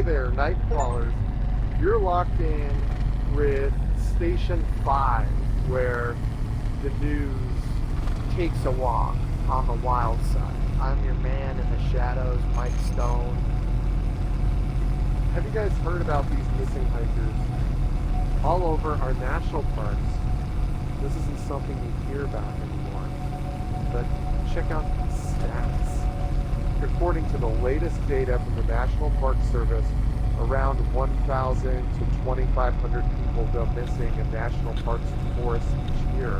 there, night crawlers. You're locked in with Station 5, where the news takes a walk on the wild side. I'm your man in the shadows, Mike Stone. Have you guys heard about these missing hikers all over our national parks? This isn't something you hear about anymore, but check out these stats. According to the latest data from the National Park Service, around 1,000 to 2,500 people go missing in national parks and forests each year.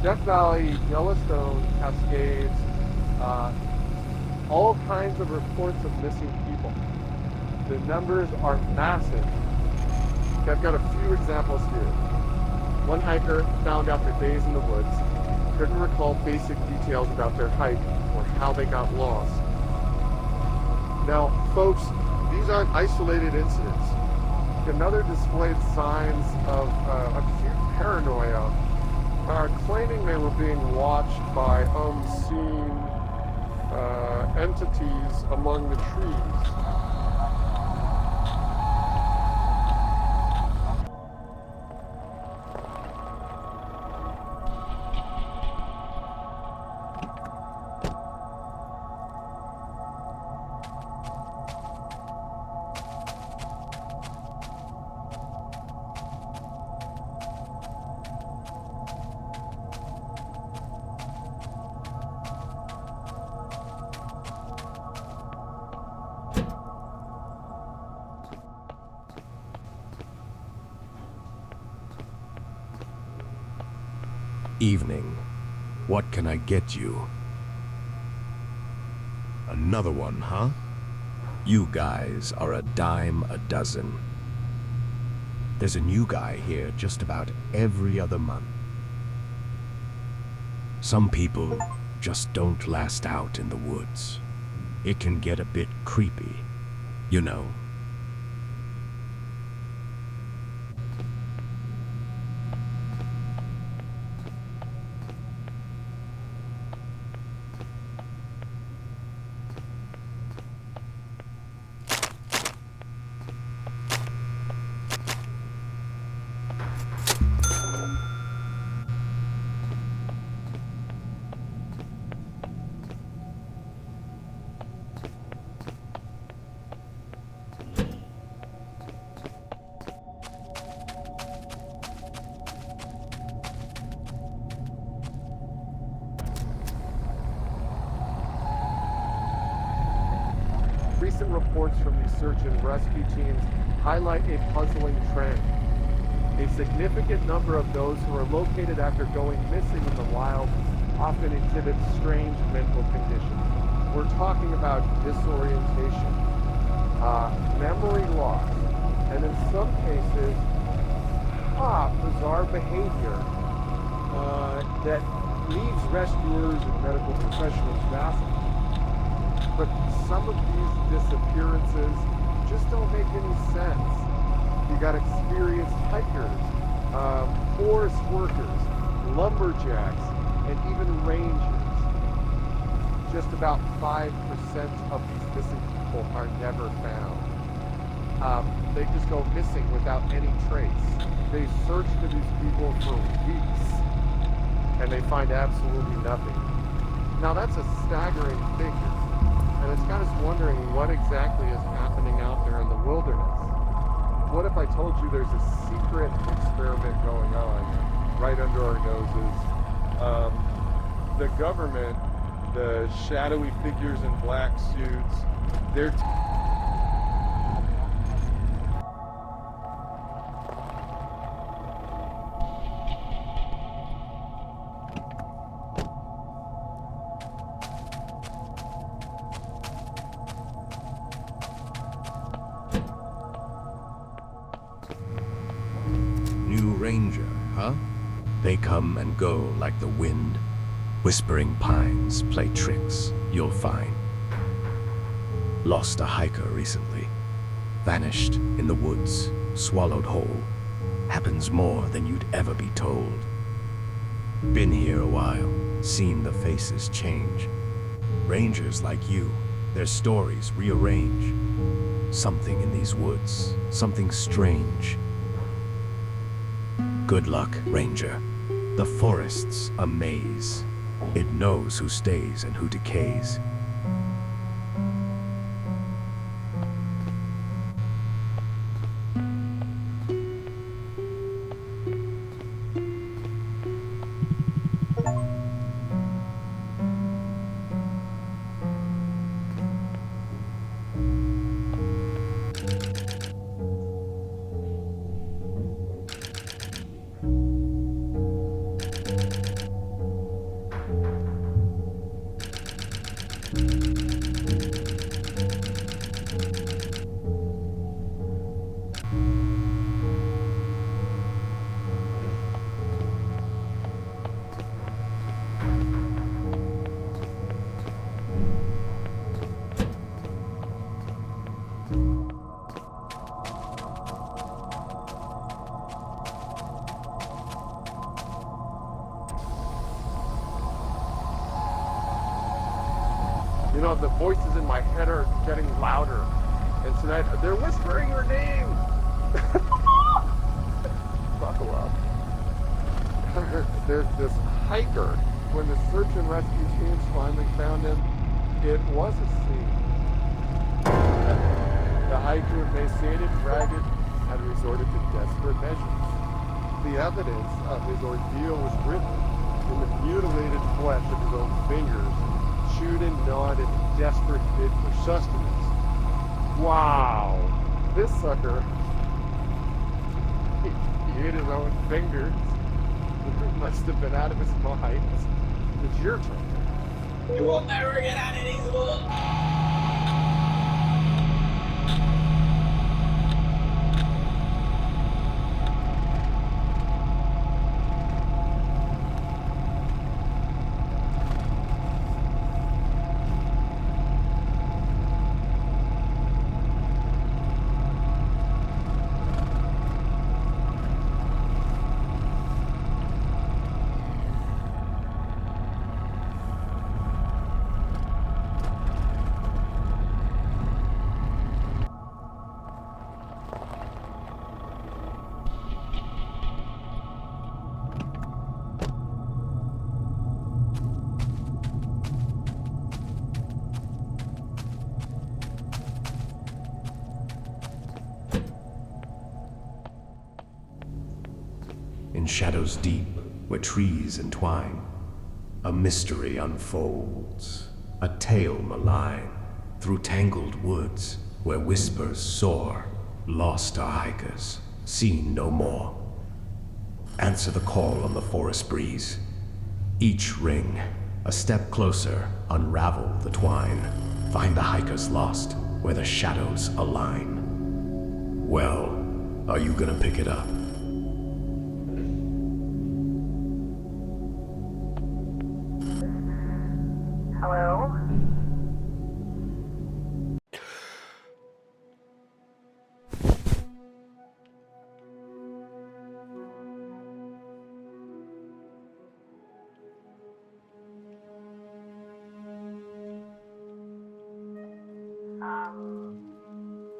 Death Valley, Yellowstone, Cascades, all kinds of reports of missing people. The numbers are massive. I've got a few examples here. One hiker found after days in the woods couldn't recall basic details about their hike or how they got lost. Now, folks, these aren't isolated incidents. Another displayed signs of acute paranoia, claiming they were being watched by unseen entities among the trees. Evening. What can I get you? Another one, huh? You guys are a dime a dozen. There's a new guy here just about every other month. Some people just don't last out in the woods. It can get a bit creepy, you know. Recent reports from these search and rescue teams highlight a puzzling trend. A significant number of those who are located after going missing in the wild often exhibit strange mental conditions. We're talking about disorientation, memory loss, and in some cases, bizarre behavior that leaves rescuers and medical professionals baffled. But some of these disappearances just don't make any sense. You got experienced hikers, forest workers, lumberjacks, and even rangers. Just about 5% of these missing people are never found. They just go missing without any trace. They search for these people for weeks, and they find absolutely nothing. Now that's a staggering figure. And it's got us wondering what exactly is happening out there in the wilderness. What if I told you there's a secret experiment going on right under our noses? The government, the shadowy figures in black suits, they're Ranger, huh? They come and go like the wind. Whispering pines play tricks, you'll find. Lost a hiker recently. Vanished in the woods, swallowed whole. Happens more than you'd ever be told. Been here a while, seen the faces change. Rangers like you, their stories rearrange. Something in these woods, something strange. Good luck, Ranger. The forest's a maze. It knows who stays and who decays. You know, the voices in my head are getting louder. And tonight, they're whispering your name. Buckle up. There's this hiker. When the search and rescue teams finally found him, it was a scene. The hiker, emaciated, ragged, had resorted to desperate measures. The evidence of his ordeal was written in the mutilated flesh of his own fingers, chewed and gnawed in a desperate bid for sustenance. Wow! This sucker, he ate his own fingers. He must have been out of his mind. It's your turn. You will never get out of these woods. In shadows deep, where trees entwine, a mystery unfolds, a tale malign. Through tangled woods, where whispers soar, lost are hikers, seen no more. Answer the call on the forest breeze. Each ring, a step closer, unravel the twine. Find the hikers lost, where the shadows align. Well, are you gonna pick it up? Hello?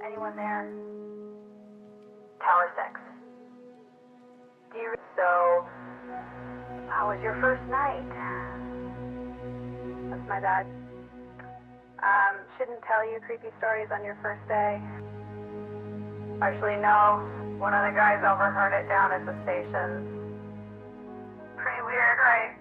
Anyone there? Tower 6. So, how was your first night? That's my dad. Shouldn't tell you creepy stories on your first day. Actually, no. One of the guys overheard it down at the station. Pretty weird, right?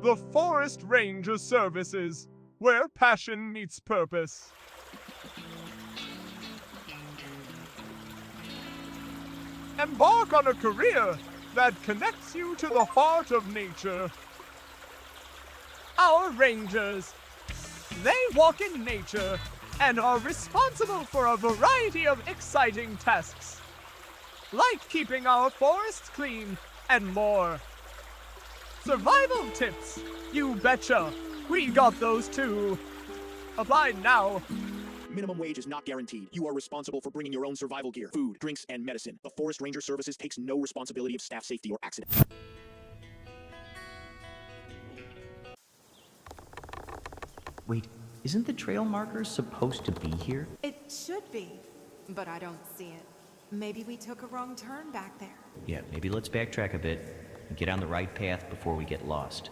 The Forest Ranger Services, where passion meets purpose. Embark on a career that connects you to the heart of nature. Our Rangers, they walk in nature and are responsible for a variety of exciting tasks, like keeping our forests clean and more. Survival tips, you betcha, we got those too. Apply now. Minimum wage is not guaranteed. You are responsible for bringing your own survival gear, food, drinks, and medicine. The Forest Ranger Services takes no responsibility of staff safety or accident. Wait, isn't the trail marker supposed to be here? It should be, but I don't see it. Maybe we took a wrong turn back there. Yeah, maybe let's backtrack a bit and get on the right path before we get lost.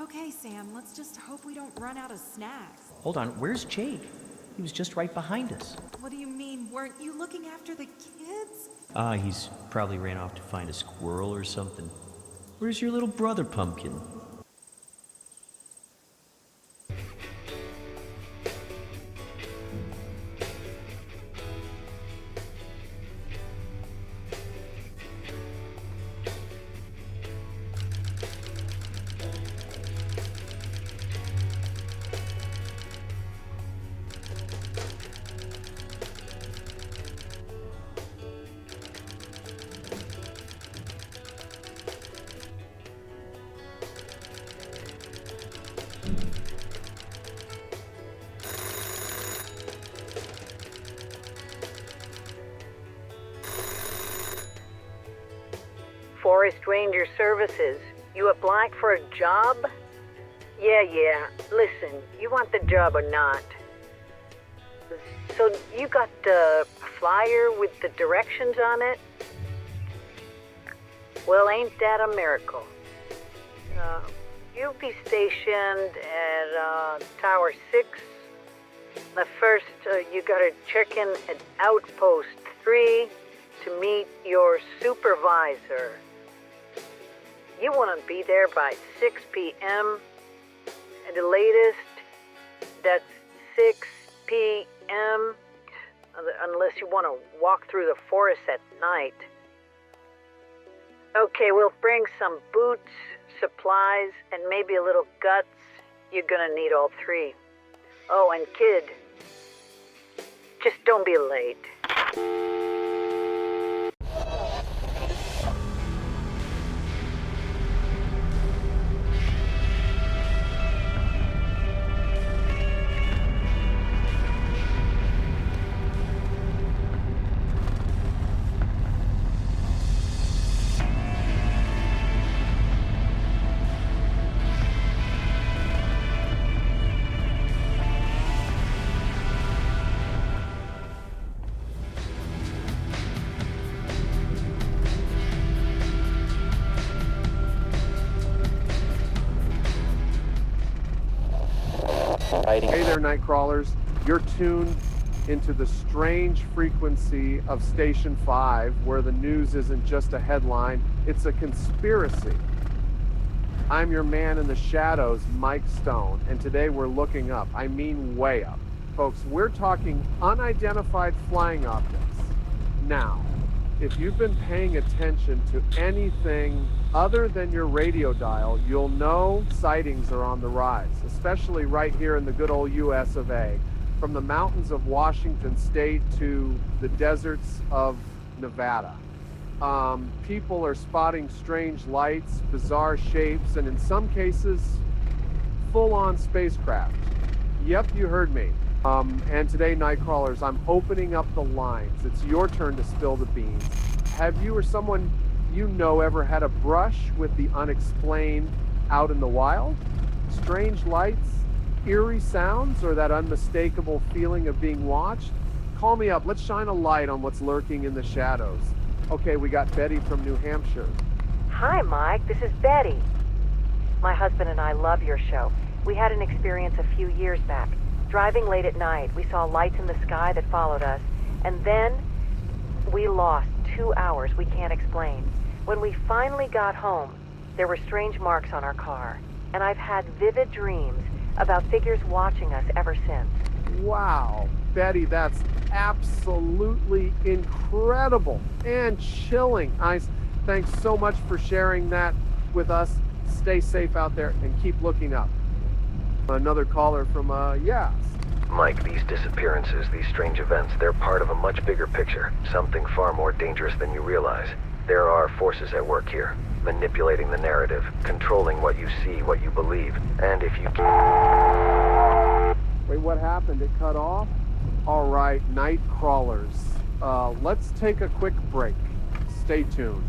Okay, Sam, let's just hope we don't run out of snacks. Hold on, where's Jake? He was just right behind us. What do you mean? Weren't you looking after the kids? He's probably ran off to find a squirrel or something. Where's your little brother, Pumpkin? Forest Ranger Services. You applied for a job? Yeah. Listen, you want the job or not? So you got the flyer with the directions on it? Well, ain't that a miracle? You'll be stationed at Tower 6. First, you gotta check in at Outpost 3 to meet your supervisor. You want to be there by 6 p.m. At the latest, that's 6 p.m. Unless you want to walk through the forest at night. Okay, we'll bring some boots, supplies, and maybe a little guts. You're gonna need all three. Oh, and kid, just don't be late. Hey there, night crawlers. You're tuned into the strange frequency of Station 5, where the news isn't just a headline, it's a conspiracy. I'm your man in the shadows, Mike Stone, and today we're looking up. I mean way up. Folks, we're talking unidentified flying objects. Now, if you've been paying attention to anything other than your radio dial, you'll know sightings are on the rise, especially right here in the good old US of A. From the mountains of Washington State to the deserts of Nevada. People are spotting strange lights, bizarre shapes, and in some cases, full-on spacecraft. Yep, you heard me. And today, Nightcrawlers, I'm opening up the lines. It's your turn to spill the beans. Have you or someone you know ever had a brush with the unexplained out in the wild? Strange lights, eerie sounds, or that unmistakable feeling of being watched? Call me up. Let's shine a light on what's lurking in the shadows. Okay, we got Betty from New Hampshire. Hi, Mike. This is Betty. My husband and I love your show. We had an experience a few years back. Driving late at night, we saw lights in the sky that followed us, and then we lost 2 hours we can't explain. When we finally got home, there were strange marks on our car, and I've had vivid dreams about figures watching us ever since. Wow, Betty, that's absolutely incredible and chilling. Thanks so much for sharing that with us. Stay safe out there and keep looking up. Another caller from, Yas. Mike, these disappearances, these strange events, they're part of a much bigger picture. Something far more dangerous than you realize. There are forces at work here, manipulating the narrative, controlling what you see, what you believe, and if you... sorry, what happened? It cut off? All right, night crawlers. Let's take a quick break. Stay tuned.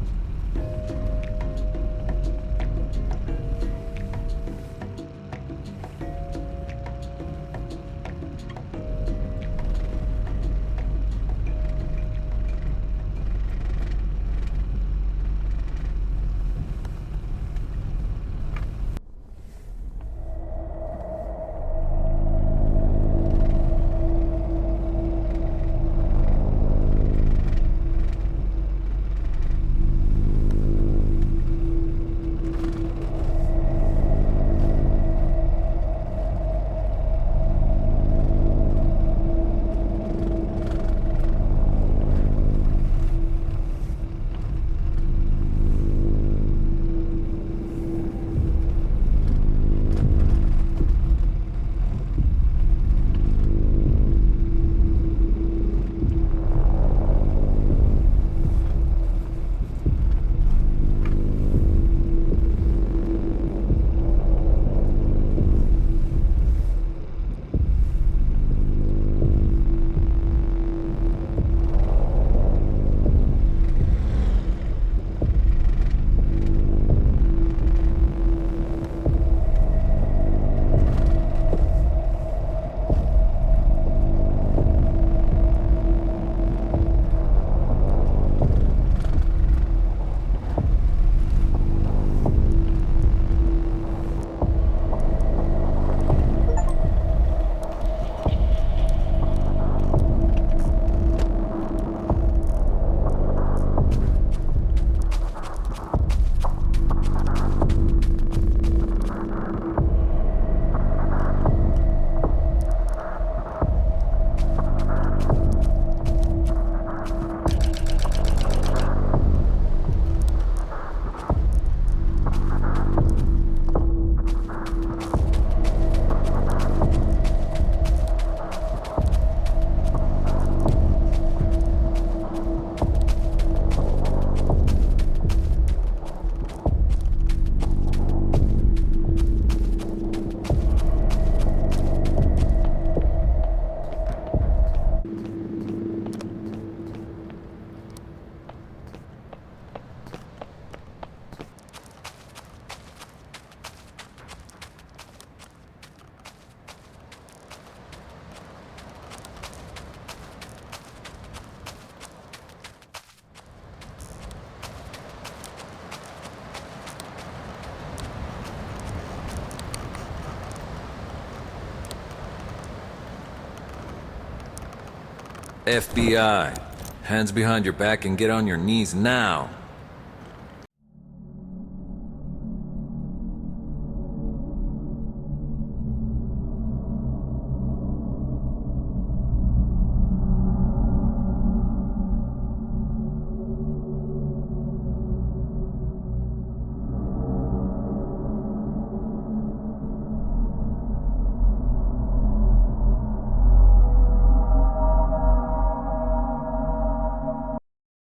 FBI, hands behind your back and get on your knees now.